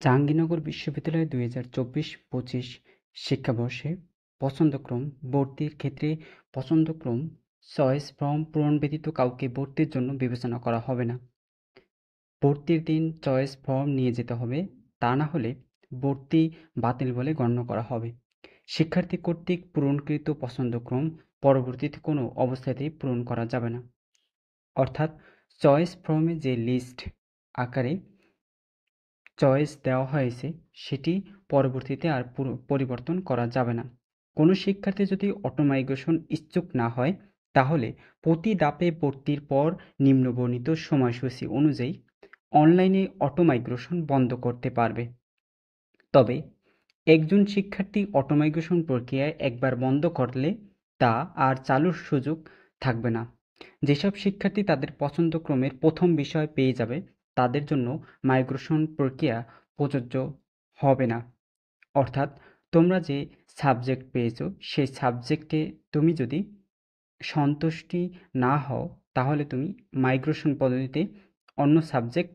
জাহাঙ্গীরনগর বিশ্ববিদ্যালয়ে ২০২৪-২৫ শিক্ষাবর্ষে পছন্দক্রম ভর্তির ক্ষেত্রে পছন্দক্রম চয়েস ফর্ম পূরণ ব্যতীত কাউকে ভর্তির জন্য বিবেচনা করা হবে না। ভর্তির দিন চয়েস ফর্ম নিয়ে যেতে হবে, তা না হলে ভর্তি বাতিল বলে গণ্য করা হবে। শিক্ষার্থী কর্তৃক পূরণকৃত পছন্দক্রম পরবর্তীতে কোনো অবস্থাতেই পূরণ করা যাবে না। অর্থাৎ চয়েস ফর্মে যে লিস্ট আকারে চয়েস দেওয়া হয়েছে সেটি পরবর্তীতে আর পরিবর্তন করা যাবে না। কোনো শিক্ষার্থী যদি অটো মাইগ্রেশন ইচ্ছুক না হয়, তাহলে প্রতি ধাপে ভর্তির পর নিম্নবর্ণিত সময়সূচি অনুযায়ী অনলাইনে অটো মাইগ্রেশন বন্ধ করতে পারবে। তবে একজন শিক্ষার্থী অটো মাইগ্রেশন প্রক্রিয়ায় একবার বন্ধ করলে তা আর চালুর সুযোগ থাকবে না। যেসব শিক্ষার্থী তাদের পছন্দক্রমের প্রথম বিষয় পেয়ে যাবে, তাদের জন্য মাইগ্রেশন প্রক্রিয়া প্রযোজ্য হবে না। অর্থাৎ তোমরা যে সাবজেক্ট পেয়েছো সেই সাবজেক্টে তুমি যদি সন্তুষ্টি না হও, তাহলে তুমি মাইগ্রেশন পদ্ধতিতে অন্য সাবজেক্ট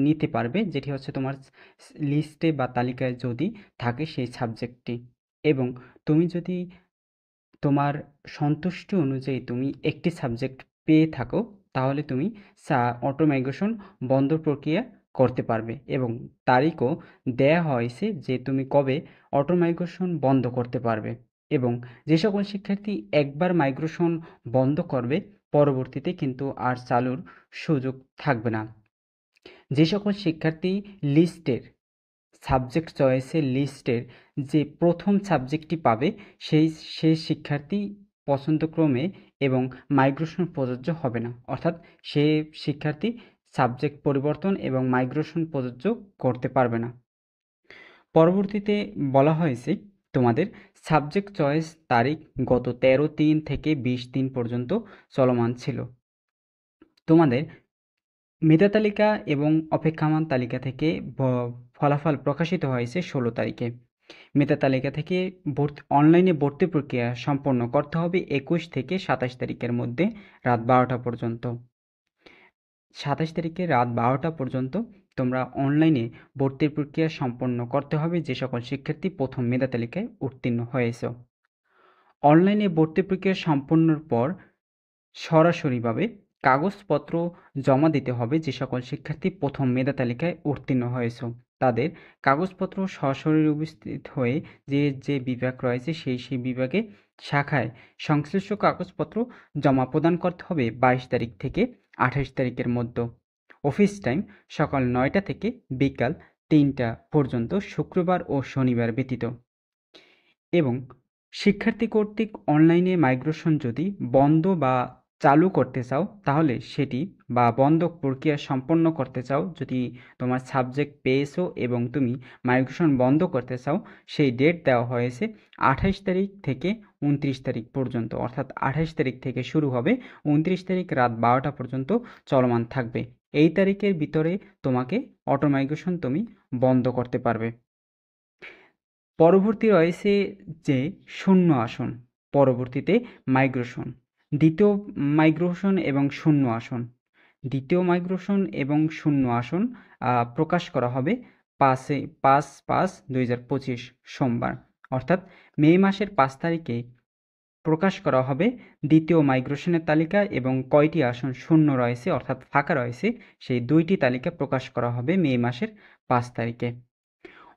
নিতে পারবে, যেটি হচ্ছে তোমার লিস্টে বা তালিকায় যদি থাকে সেই সাবজেক্টটি। এবং তুমি যদি তোমার সন্তুষ্টি অনুযায়ী তুমি একটি সাবজেক্ট পেয়ে থাকো, তাহলে তুমি অটো মাইগ্রেশন বন্ধ প্রক্রিয়া করতে পারবে এবং তারিখও দেয়া হয়েছে যে তুমি কবে অটো মাইগ্রেশন বন্ধ করতে পারবে। এবং যে সকল শিক্ষার্থী একবার মাইগ্রেশন বন্ধ করবে, পরবর্তীতে কিন্তু আর চালুর সুযোগ থাকবে না। যে সকল শিক্ষার্থী লিস্টের সাবজেক্ট চয়েসের লিস্টের যে প্রথম সাবজেক্টটি পাবে, সেই শিক্ষার্থী পছন্দক্রমে এবং মাইগ্রেশন প্রযোজ্য হবে না। অর্থাৎ সে শিক্ষার্থী সাবজেক্ট পরিবর্তন এবং মাইগ্রেশন প্রযোজ্য করতে পারবে না। পরবর্তীতে বলা হয়েছে তোমাদের সাবজেক্ট চয়েস তারিখ গত 13/3 থেকে 20/3 পর্যন্ত চলমান ছিল। তোমাদের মেধা তালিকা এবং অপেক্ষমাণ তালিকা থেকে ফলাফল প্রকাশিত হয়েছে 16 তারিখে। মেধা তালিকা থেকে অনলাইনে ভর্তি প্রক্রিয়া সম্পন্ন করতে হবে 21 থেকে 27 তারিখের মধ্যে রাত 12টা পর্যন্ত। 27 তারিখে রাত 12টা পর্যন্ত তোমরা অনলাইনে ভর্তির প্রক্রিয়া সম্পন্ন করতে হবে যে সকল শিক্ষার্থী প্রথম মেধা তালিকায় উত্তীর্ণ হয়েছে। অনলাইনে ভর্তি প্রক্রিয়া সম্পন্নর পর সরাসরিভাবে কাগজপত্র জমা দিতে হবে যে সকল শিক্ষার্থী প্রথম মেধা তালিকায় উত্তীর্ণ হয়েছে। তাদের কাগজপত্র সশরীরে উপস্থিত হয়ে যে বিভাগ রয়েছে সেই বিভাগে শাখায় সংশ্লিষ্ট কাগজপত্র জমা প্রদান করতে হবে 22 তারিখ থেকে 28 তারিখের মধ্যে। অফিস টাইম সকাল 9টা থেকে বিকাল 3টা পর্যন্ত শুক্রবার ও শনিবার ব্যতীত। এবং শিক্ষার্থী কর্তৃক অনলাইনে মাইগ্রেশন যদি বন্ধ বা চালু করতে চাও, তাহলে সেটি বা বন্ধ প্রক্রিয়া সম্পন্ন করতে চাও, যদি তোমার সাবজেক্ট পেয়েছো এবং তুমি মাইগ্রেশন বন্ধ করতে চাও, সেই ডেট দেওয়া হয়েছে 28 তারিখ থেকে 29 তারিখ পর্যন্ত। অর্থাৎ 28 তারিখ থেকে শুরু হবে, 29 তারিখ রাত 12টা পর্যন্ত চলমান থাকবে। এই তারিখের ভিতরে তোমাকে অটো মাইগ্রেশন তুমি বন্ধ করতে পারবে। পরবর্তী রয়েছে যে শূন্য আসন, পরবর্তীতে মাইগ্রেশন, দ্বিতীয় মাইগ্রেশন এবং শূন্য আসন। দ্বিতীয় মাইগ্রেশন এবং শূন্য আসন প্রকাশ করা হবে 5/5/2025 সোমবার। অর্থাৎ মে মাসের 5 তারিখে প্রকাশ করা হবে দ্বিতীয় মাইগ্রেশনের তালিকা এবং কয়টি আসন শূন্য রয়েছে অর্থাৎ ফাঁকা রয়েছে সেই 2টি তালিকা প্রকাশ করা হবে মে মাসের 5 তারিখে।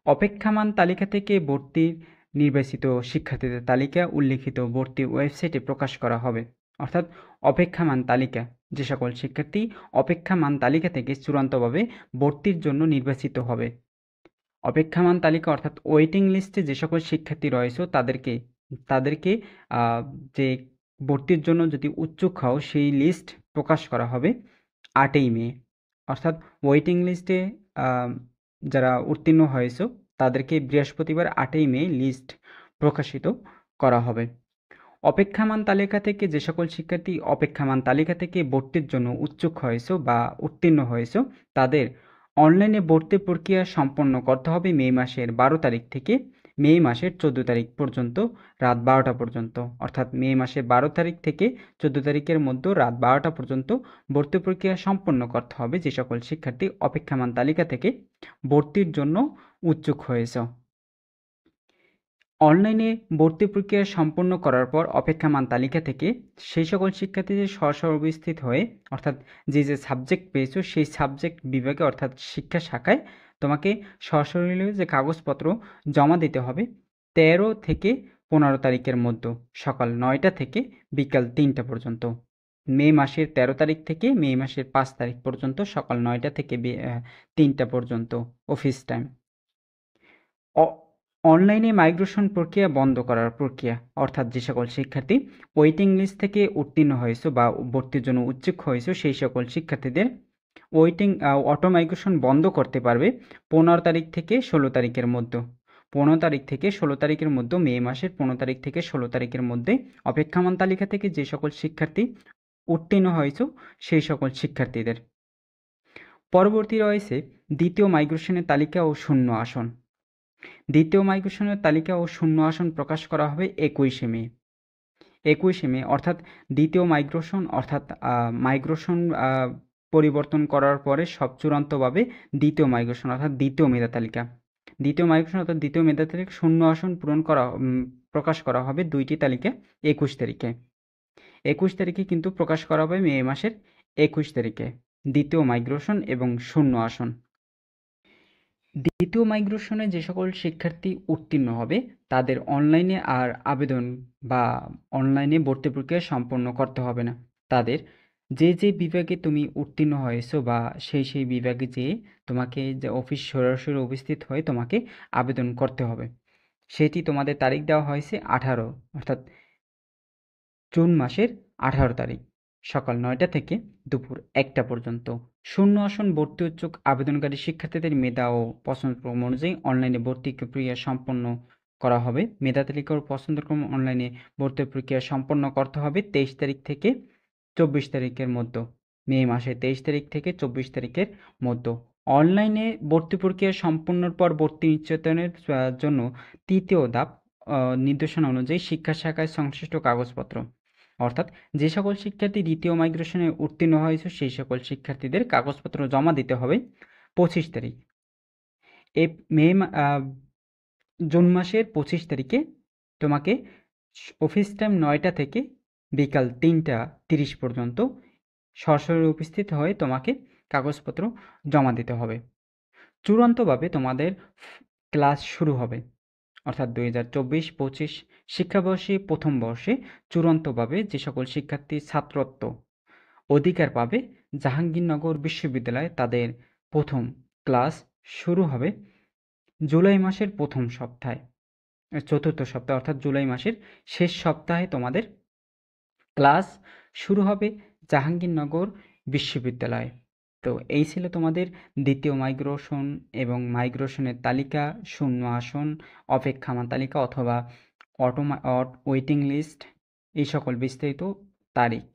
অপেক্ষমাণ তালিকা থেকে ভর্তির নির্বাচিত শিক্ষার্থীদের তালিকা উল্লিখিত ভর্তি ওয়েবসাইটে প্রকাশ করা হবে। অর্থাৎ অপেক্ষমাণ তালিকা, যে সকল শিক্ষার্থী অপেক্ষমাণ তালিকা থেকে চূড়ান্তভাবে ভর্তির জন্য নির্বাচিত হবে। অপেক্ষমাণ তালিকা অর্থাৎ ওয়েটিং লিস্টে যে সকল শিক্ষার্থী রয়েছে তাদেরকে যে ভর্তির জন্য যদি উচ্চুক হও, সেই লিস্ট প্রকাশ করা হবে 8ই মে। অর্থাৎ ওয়েটিং লিস্টে যারা উত্তীর্ণ হয়েছে তাদেরকে বৃহস্পতিবার 8ই মে লিস্ট প্রকাশিত করা হবে। অপেক্ষমাণ তালিকা থেকে যে সকল শিক্ষার্থী অপেক্ষমাণ তালিকা থেকে ভর্তির জন্য উচ্চুক হয়েছে বা উত্তীর্ণ হয়েছে, তাদের অনলাইনে ভর্তি প্রক্রিয়া সম্পন্ন করতে হবে মে মাসের 12 তারিখ থেকে মে মাসের 14 তারিখ পর্যন্ত রাত 12টা পর্যন্ত, অর্থাৎ মে মাসের 12 তারিখ থেকে 14 তারিখের মধ্যে রাত 12টা পর্যন্ত ভর্তি প্রক্রিয়া সম্পন্ন করতে হবে যে সকল শিক্ষার্থী অপেক্ষমান তালিকা থেকে ভর্তির জন্য উচ্চুক হয়েছে। অনলাইনে ভর্তি প্রক্রিয়া সম্পন্ন করার পর অপেক্ষমান তালিকা থেকে সেই সকল শিক্ষার্থীদের সরাসরি উপস্থিত হয়ে, অর্থাৎ যে সাবজেক্ট পেয়েছো সেই সাবজেক্ট বিভাগে অর্থাৎ শিক্ষা শাখায় তোমাকে সরাসরি যে কাগজপত্র জমা দিতে হবে 13 থেকে 15 তারিখের মধ্যে সকাল 9টা থেকে বিকাল 3টা পর্যন্ত। মে মাসের 13 তারিখ থেকে মে মাসের 5 তারিখ পর্যন্ত সকাল 9টা থেকে 3টা পর্যন্ত অফিস টাইম। অনলাইনে মাইগ্রেশন প্রক্রিয়া বন্ধ করার প্রক্রিয়া, অর্থাৎ যে সকল শিক্ষার্থী ওয়েটিং লিস্ট থেকে উত্তীর্ণ হয়েছে বা ভর্তির জন্য উচ্চুক হয়েছে সেই সকল শিক্ষার্থীদের অটো মাইগ্রেশন বন্ধ করতে পারবে 15 তারিখ থেকে 16 তারিখের মধ্যে। 15 তারিখ থেকে 16 তারিখের মধ্যে, মে মাসের 15 তারিখ থেকে 16 তারিখের মধ্যে অপেক্ষমান তালিকা থেকে যে সকল শিক্ষার্থী উত্তীর্ণ হয়েছে সেই সকল শিক্ষার্থীদের। পরবর্তী রয়েছে দ্বিতীয় মাইগ্রেশনের তালিকা ও শূন্য আসন। দ্বিতীয় মাইগ্রেশনের তালিকা ও শূন্য আসন প্রকাশ করা হবে 21শে মে। 21শে মে অর্থাৎ দ্বিতীয় মাইগ্রেশন, অর্থাৎ মাইগ্রেশন পরিবর্তন করার পরে সব চূড়ান্তভাবে দ্বিতীয় মাইগ্রেশন অর্থাৎ দ্বিতীয় মেধা তালিকা। দ্বিতীয় মাইগ্রেশন অর্থাৎ দ্বিতীয় মেধা তালিকা শূন্য আসন প্রকাশ করা হবে 2টি তালিকা 21 তারিখে। 21 তারিখে কিন্তু প্রকাশ করা হবে মে মাসের 21 তারিখে দ্বিতীয় মাইগ্রেশন এবং শূন্য আসন। দ্বিতীয় মাইগ্রেশনে যে সকল শিক্ষার্থী উত্তীর্ণ হবে তাদের অনলাইনে আর আবেদন বা অনলাইনে ভর্তি প্রক্রিয়া সম্পন্ন করতে হবে না। তাদের যে বিভাগে তুমি উত্তীর্ণ হয়েছো বা সেই বিভাগে যেয়ে তোমাকে যে অফিস সরাসরি উপস্থিত হয়ে তোমাকে আবেদন করতে হবে। সেটি তোমাদের তারিখ দেওয়া হয়েছে 18, অর্থাৎ জুন মাসের 18 তারিখ সকাল 9টা থেকে দুপুর 1টা পর্যন্ত। শূন্য আসন ভর্তি উচ্চুক আবেদনকারী শিক্ষার্থীদের মেধা ও পছন্দক্রম অনুযায়ী অনলাইনে ভর্তি প্রক্রিয়া সম্পন্ন করা হবে। মেধা তালিকা ও পছন্দক্রম অনলাইনে ভর্তি প্রক্রিয়া সম্পন্ন করতে হবে 23 তারিখ থেকে 24 তারিখের মধ্যে। মে মাসের 23 তারিখ থেকে 24 তারিখের মধ্যে। অনলাইনে ভর্তি প্রক্রিয়া সম্পন্নর পর ভর্তি নিশ্চিতায়নের জন্য তৃতীয় ধাপ নির্দেশনা অনুযায়ী শিক্ষা শাখায় সংশ্লিষ্ট কাগজপত্র, অর্থাৎ যে সকল শিক্ষার্থী দ্বিতীয় মাইগ্রেশনে উত্তীর্ণ হয়েছে সেই সকল শিক্ষার্থীদের কাগজপত্র জমা দিতে হবে 25 তারিখ। জুন মাসের 25 তারিখে তোমাকে অফিস টাইম 9টা থেকে বিকাল 3টা 30 পর্যন্ত সরাসরি উপস্থিত হয়ে তোমাকে কাগজপত্র জমা দিতে হবে। চূড়ান্তভাবে তোমাদের ক্লাস শুরু হবে, অর্থাৎ 2024-25 শিক্ষাবর্ষে প্রথম বর্ষে চূড়ান্তভাবে যে সকল শিক্ষার্থী ছাত্রত্ব অধিকার পাবে জাহাঙ্গীরনগর বিশ্ববিদ্যালয়ে তাদের প্রথম ক্লাস শুরু হবে জুলাই মাসের প্রথম সপ্তাহে, চতুর্থ সপ্তাহে, অর্থাৎ জুলাই মাসের শেষ সপ্তাহে তোমাদের ক্লাস শুরু হবে জাহাঙ্গীরনগর বিশ্ববিদ্যালয়ে। তো এই ছিল তোমাদের দ্বিতীয় মাইগ্রেশন এবং মাইগ্রেশনের তালিকা, শূন্য আসন, অপেক্ষমান তালিকা অথবা ওয়েটিং লিস্ট, এই সকল বিস্তারিত তারিখ।